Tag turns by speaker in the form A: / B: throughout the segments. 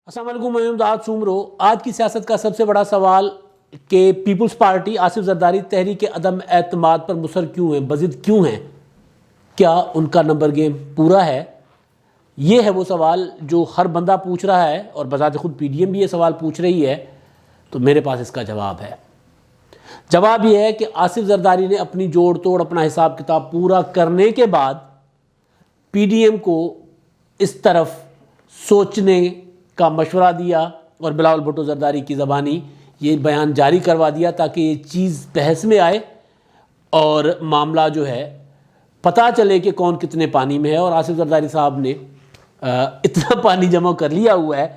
A: السلام علیکم، میں امداد سومرو۔ آج کی سیاست کا سب سے بڑا سوال کہ پیپلز پارٹی آصف زرداری تحریک عدم اعتماد پر مصر کیوں ہیں، بضد کیوں ہیں؟ کیا ان کا نمبر گیم پورا ہے؟ یہ ہے وہ سوال جو ہر بندہ پوچھ رہا ہے، اور بذات خود پی ڈی ایم بھی یہ سوال پوچھ رہی ہے۔ تو میرے پاس اس کا جواب ہے۔ جواب یہ ہے کہ آصف زرداری نے اپنی جوڑ توڑ، اپنا حساب کتاب پورا کرنے کے بعد پی ڈی ایم کو اس طرف سوچنے کا مشورہ دیا، اور بلاول بھٹو زرداری کی زبانی یہ بیان جاری کروا دیا تاکہ یہ چیز بحث میں آئے اور معاملہ جو ہے پتہ چلے کہ کون کتنے پانی میں ہے۔ اور آصف زرداری صاحب نے اتنا پانی جمع کر لیا ہوا ہے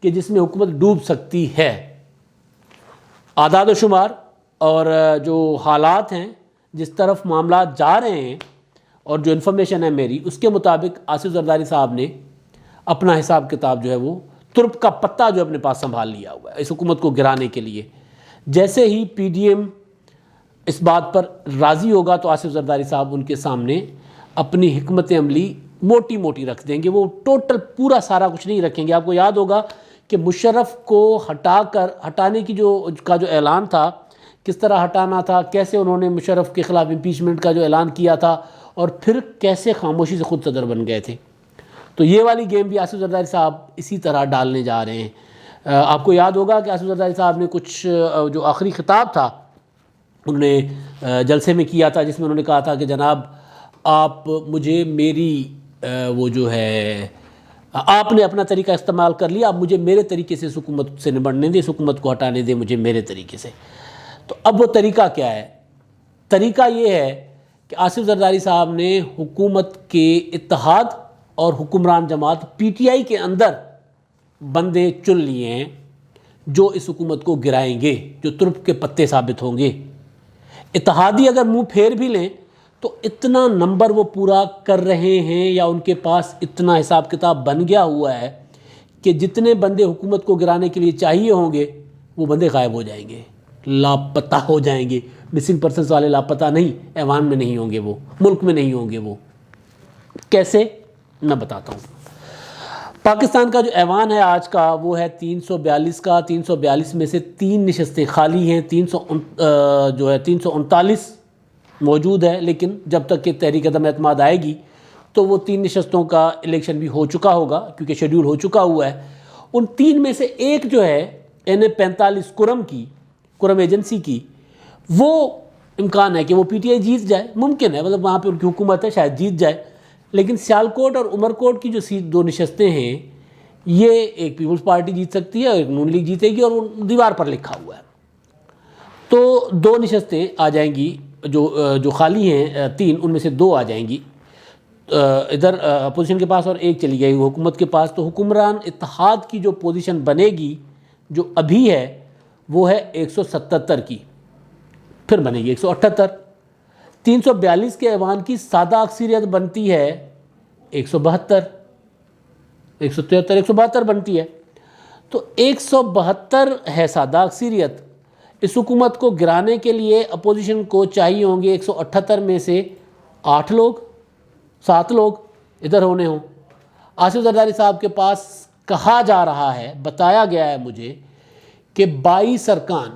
A: کہ جس میں حکومت ڈوب سکتی ہے۔ اعداد و شمار اور جو حالات ہیں، جس طرف معاملات جا رہے ہیں، اور جو انفارمیشن ہے میری، اس کے مطابق آصف زرداری صاحب نے اپنا حساب کتاب جو ہے وہ ترپ کا پتہ جو اپنے پاس سنبھال لیا ہوا ہے اس حکومت کو گرانے کے لیے۔ جیسے ہی پی ڈی ایم اس بات پر راضی ہوگا تو آصف زرداری صاحب ان کے سامنے اپنی حکمت عملی موٹی موٹی رکھ دیں گے۔ وہ ٹوٹل پورا سارا کچھ نہیں رکھیں گے۔ آپ کو یاد ہوگا کہ مشرف کو ہٹانے کی جو اعلان تھا، کس طرح ہٹانا تھا، کیسے انہوں نے مشرف کے خلاف امپیچمنٹ کا جو اعلان کیا تھا، اور پھر کیسے خاموشی سے خود صدر بن گئے تھے۔ تو یہ والی گیم بھی آصف زرداری صاحب اسی طرح ڈالنے جا رہے ہیں۔ آپ کو یاد ہوگا کہ آصف زرداری صاحب نے کچھ جو آخری خطاب تھا انہوں نے جلسے میں کیا تھا، جس میں انہوں نے کہا تھا کہ جناب آپ مجھے میری وہ جو ہے آپ نے اپنا طریقہ استعمال کر لیا، اب مجھے میرے طریقے سے اس حکومت سے نمٹنے دیں، اس حکومت کو ہٹانے دیں مجھے میرے طریقے سے۔ تو اب وہ طریقہ کیا ہے؟ طریقہ یہ ہے کہ آصف زرداری صاحب نے حکومت کے اتحاد اور حکمران جماعت پی ٹی آئی کے اندر بندے چن لیے ہیں جو اس حکومت کو گرائیں گے، جو ترپ کے پتے ثابت ہوں گے۔ اتحادی اگر منہ پھیر بھی لیں تو اتنا نمبر وہ پورا کر رہے ہیں، یا ان کے پاس اتنا حساب کتاب بن گیا ہوا ہے کہ جتنے بندے حکومت کو گرانے کے لیے چاہیے ہوں گے وہ بندے غائب ہو جائیں گے، لاپتہ ہو جائیں گے۔ مسنگ پرسنس والے لاپتہ نہیں، ایوان میں نہیں ہوں گے، وہ ملک میں نہیں ہوں گے۔ وہ کیسے؟ میں بتاتا ہوں۔ پاکستان کا جو ایوان ہے آج کا، وہ ہے 342 کا۔ 342 میں سے 3 نشستیں خالی ہیں، 339 موجود ہے، لیکن جب تک کہ تحریک عدم اعتماد آئے گی تو وہ 3 نشستوں کا الیکشن بھی ہو چکا ہوگا، کیونکہ شیڈیول ہو چکا ہوا ہے۔ ان 3 میں سے ایک جو ہے NA45 کرم ایجنسی کی، وہ امکان ہے کہ وہ پی ٹی آئی جیت جائے، ممکن ہے، مطلب وہاں پہ ان کی حکومت ہے، شاید جیت جائے۔ لیکن سیالکوٹ اور عمرکوٹ کی جو 2 نشستیں ہیں، یہ ایک پیپلز پارٹی جیت سکتی ہے اور ایک نون لیگ جیتے گی، اور وہ دیوار پر لکھا ہوا ہے۔ تو 2 نشستیں آ جائیں گی جو خالی ہیں، 3 ان میں سے 2 آ جائیں گی ادھر اپوزیشن کے پاس، اور ایک چلی جائے گی حکومت کے پاس۔ تو حکمران اتحاد کی جو پوزیشن بنے گی، جو ابھی ہے، وہ ہے 177 کی، پھر بنے گی 178۔ 342 کے ایوان کی سادہ اکثریت بنتی ہے 172، 173، 172 بنتی ہے۔ تو 172 ہے سادہ اکثریت۔ اس حکومت کو گرانے کے لیے اپوزیشن کو چاہیے ہوں گے 178 میں سے 8 لوگ، 7 لوگ ادھر ہونے ہوں۔ آصف زرداری صاحب کے پاس کہا جا رہا ہے، بتایا گیا ہے مجھے کہ 22 ارکان،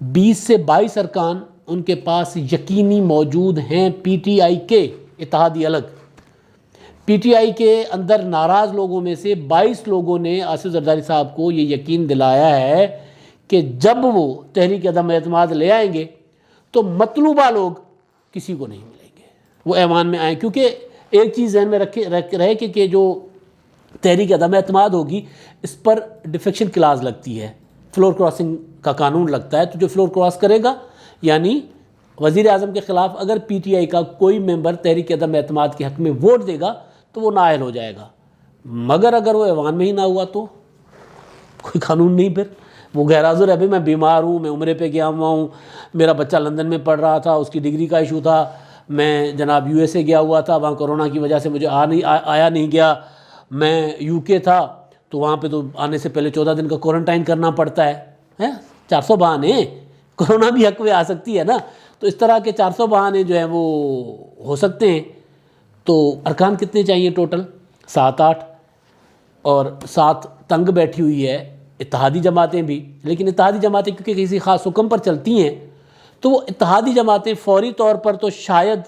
A: 20 سے 22 ارکان ان کے پاس یقینی موجود ہیں پی ٹی آئی کے، اتحادی الگ۔ پی ٹی آئی کے اندر ناراض لوگوں میں سے 22 لوگوں نے آصف زرداری صاحب کو یہ یقین دلایا ہے کہ جب وہ تحریک عدم اعتماد لے آئیں گے تو مطلوبہ لوگ کسی کو نہیں ملیں گے، وہ ایوان میں آئیں۔ کیونکہ ایک چیز ذہن میں رہے کہ جو تحریک عدم اعتماد ہوگی، اس پر ڈیفیکشن کلاز لگتی ہے، فلور کراسنگ کا قانون لگتا ہے۔ تو جو فلور کراس کرے گا، یعنی وزیر اعظم کے خلاف اگر پی ٹی آئی کا کوئی ممبر تحریک عدم اعتماد کے حق میں ووٹ دے گا تو وہ نااہل ہو جائے گا، مگر اگر وہ ایوان میں ہی نہ ہوا تو کوئی قانون نہیں، پھر وہ غیر حاضر ہے۔ میں بیمار ہوں، میں عمرے پہ گیا ہوا ہوں، میرا بچہ لندن میں پڑھ رہا تھا، اس کی ڈگری کا ایشو تھا، میں جناب USA گیا ہوا تھا، وہاں کورونا کی وجہ سے مجھے آیا نہیں گیا، میں UK تھا، تو وہاں پہ تو آنے سے پہلے 14 دن کا کوارنٹائن کرنا پڑتا ہے۔ 400 بہانے، کورونا بھی حق میں آ سکتی ہے نا۔ تو اس طرح کے 400 بہانے جو ہیں وہ ہو سکتے ہیں۔ تو ارکان کتنے چاہیے ٹوٹل؟ 7-8۔ اور ساتھ تنگ بیٹھی ہوئی ہے اتحادی جماعتیں بھی، لیکن اتحادی جماعتیں کیونکہ کسی خاص حکم پر چلتی ہیں تو وہ اتحادی جماعتیں فوری طور پر تو شاید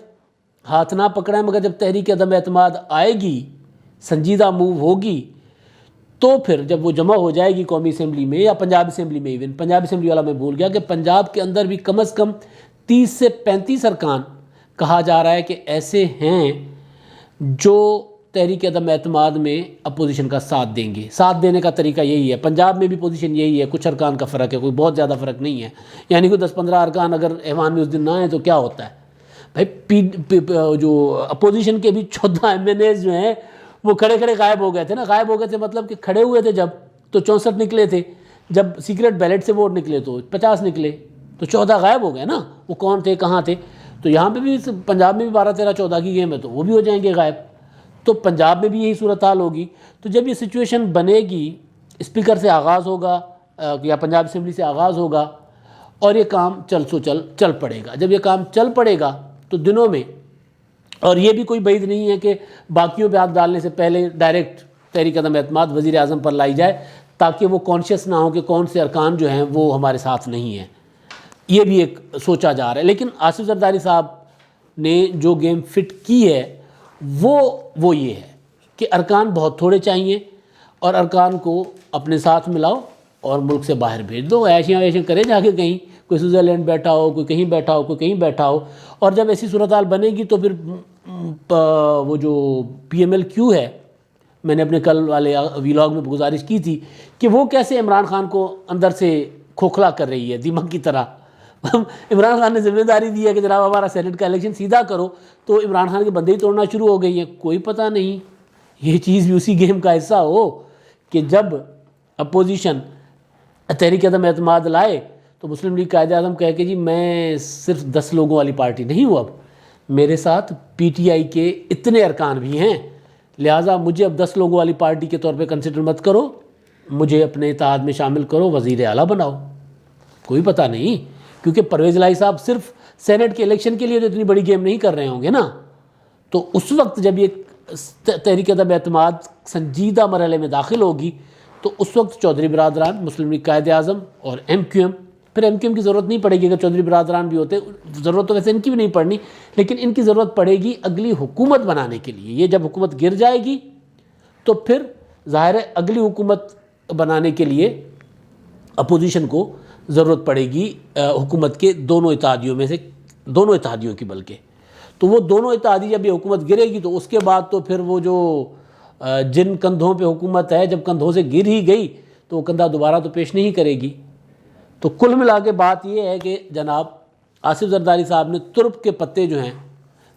A: ہاتھ نہ پکڑیں، مگر جب تحریک عدم اعتماد آئے گی، سنجیدہ موو ہوگی، تو پھر جب وہ جمع ہو جائے گی قومی اسمبلی میں یا پنجاب اسمبلی میں، ایون پنجاب اسمبلی والا میں بھول گیا کہ پنجاب کے اندر بھی کم از کم 30 سے 35 ارکان کہا جا رہا ہے کہ ایسے ہیں جو تحریک عدم اعتماد میں اپوزیشن کا ساتھ دیں گے۔ ساتھ دینے کا طریقہ یہی ہے، پنجاب میں بھی پوزیشن یہی ہے، کچھ ارکان کا فرق ہے، کوئی بہت زیادہ فرق نہیں ہے، یعنی کوئی 10-15 ارکان اگر ایوان میں اس دن نہ ہیں تو کیا ہوتا ہے بھائی، جو اپوزیشن کے بھی 14 ایم این ایز جو ہیں وہ کھڑے کھڑے غائب ہو گئے تھے نا، غائب ہو گئے تھے مطلب کہ کھڑے ہوئے تھے جب تو 64 نکلے تھے، جب سیکریٹ بیلٹ سے ووٹ نکلے تو 50 نکلے، تو 14 غائب ہو گئے نا، وہ کون تھے کہاں تھے؟ تو یہاں پہ بھی پنجاب میں بھی 12-13-14 کی گیم ہے تو وہ بھی ہو جائیں گے غائب، تو پنجاب میں بھی یہی صورتحال ہوگی۔ تو جب یہ سچویشن بنے گی، اسپیکر سے آغاز ہوگا یا پنجاب اسمبلی سے آغاز ہوگا اور یہ کام چل پڑے گا۔ جب یہ کام چل پڑے گا تو دنوں میں، اور یہ بھی کوئی بعید نہیں ہے کہ باقیوں پہ ہاتھ ڈالنے سے پہلے ڈائریکٹ تحریک عدم اعتماد وزیر اعظم پر لائی جائے تاکہ وہ کانشیس نہ ہو کہ کون سے ارکان جو ہیں وہ ہمارے ساتھ نہیں ہیں، یہ بھی ایک سوچا جا رہا ہے۔ لیکن آصف زرداری صاحب نے جو گیم فٹ کی ہے وہ یہ ہے کہ ارکان بہت تھوڑے چاہیے اور ارکان کو اپنے ساتھ ملاؤ اور ملک سے باہر بھیج دو، ایشیاں کرے جا کے کہیں، کوئی سوئٹزرلینڈ بیٹھا ہو، کوئی کہیں بیٹھا ہو، کوئی کہیں بیٹھا ہو، اور جب ایسی صورتحال بنے گی تو پھر وہ جو پی ایم ایل کیو ہے، میں نے اپنے کل والے ویلاگ میں گزارش کی تھی کہ وہ کیسے عمران خان کو اندر سے کھوکھلا کر رہی ہے دیمک کی طرح۔ عمران خان نے ذمہ داری دی ہے کہ جناب ہمارا سینٹ کا الیکشن سیدھا کرو، تو عمران خان کے بندے ہی توڑنا شروع ہو گئی ہیں۔ کوئی پتہ نہیں یہ چیز بھی اسی گیم کا حصہ ہو کہ جب اپوزیشن تحریک عدم اعتماد لائے تو مسلم لیگ قائد اعظم کہے کہ جی میں صرف 10 لوگوں والی پارٹی نہیں ہوں، اب میرے ساتھ پی ٹی آئی کے اتنے ارکان بھی ہیں، لہٰذا مجھے اب 10 لوگوں والی پارٹی کے طور پہ کنسیڈر مت کرو، مجھے اپنے اتحاد میں شامل کرو، وزیر اعلیٰ بناؤ۔ کوئی پتہ نہیں، کیونکہ پرویز الہی صاحب صرف سینٹ کے الیکشن کے لیے تو اتنی بڑی گیم نہیں کر رہے ہوں گے نا، تو اس وقت جب یہ تحریک عدم اعتماد سنجیدہ مرحلے میں داخل ہوگی تو اس وقت چودھری برادران، مسلم لیگ قائد اعظم اور ایم کیو ایم، پھر ایم کیو ایم کی ضرورت نہیں پڑے گی اگر چودھری برادران بھی ہوتے، ضرورت تو ویسے ان کی بھی نہیں پڑنی، لیکن ان کی ضرورت پڑے گی اگلی حکومت بنانے کے لیے۔ یہ جب حکومت گر جائے گی تو پھر ظاہر ہے اگلی حکومت بنانے کے لیے اپوزیشن کو ضرورت پڑے گی حکومت کے دونوں اتحادیوں میں سے، دونوں اتحادیوں کی بلکہ، تو وہ دونوں اتحادی جب یہ حکومت گرے گی تو اس کے بعد تو پھر وہ جو جن کندھوں پہ حکومت ہے، جب کندھوں سے گر ہی گئی تو وہ کندھا دوبارہ تو پیش نہیں کرے گی۔ تو کل ملا کے بات یہ ہے کہ جناب آصف زرداری صاحب نے ترپ کے پتے جو ہیں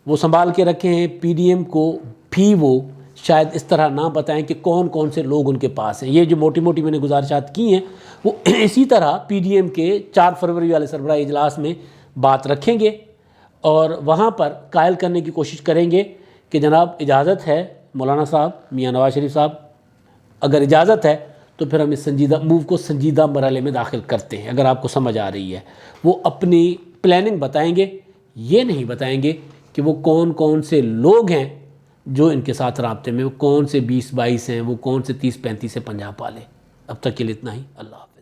A: وہ سنبھال کے رکھے ہیں، پی ڈی ایم کو بھی وہ شاید اس طرح نہ بتائیں کہ کون کون سے لوگ ان کے پاس ہیں۔ یہ جو موٹی موٹی میں نے گزارشات کی ہیں وہ اسی طرح پی ڈی ایم کے 4 فروری والے سربراہی اجلاس میں بات رکھیں گے اور وہاں پر قائل کرنے کی کوشش کریں گے کہ جناب اجازت ہے مولانا صاحب، میاں نواز شریف صاحب، اگر اجازت ہے تو پھر ہم اس سنجیدہ موو کو سنجیدہ مرحلے میں داخل کرتے ہیں۔ اگر آپ کو سمجھ آ رہی ہے، وہ اپنی پلاننگ بتائیں گے، یہ نہیں بتائیں گے کہ وہ کون کون سے لوگ ہیں جو ان کے ساتھ رابطے میں، وہ کون سے 20-22 ہیں، وہ کون سے 30-35 سے 50 پالے۔ اب تک کے لیے اتنا ہی، اللہ حافظ۔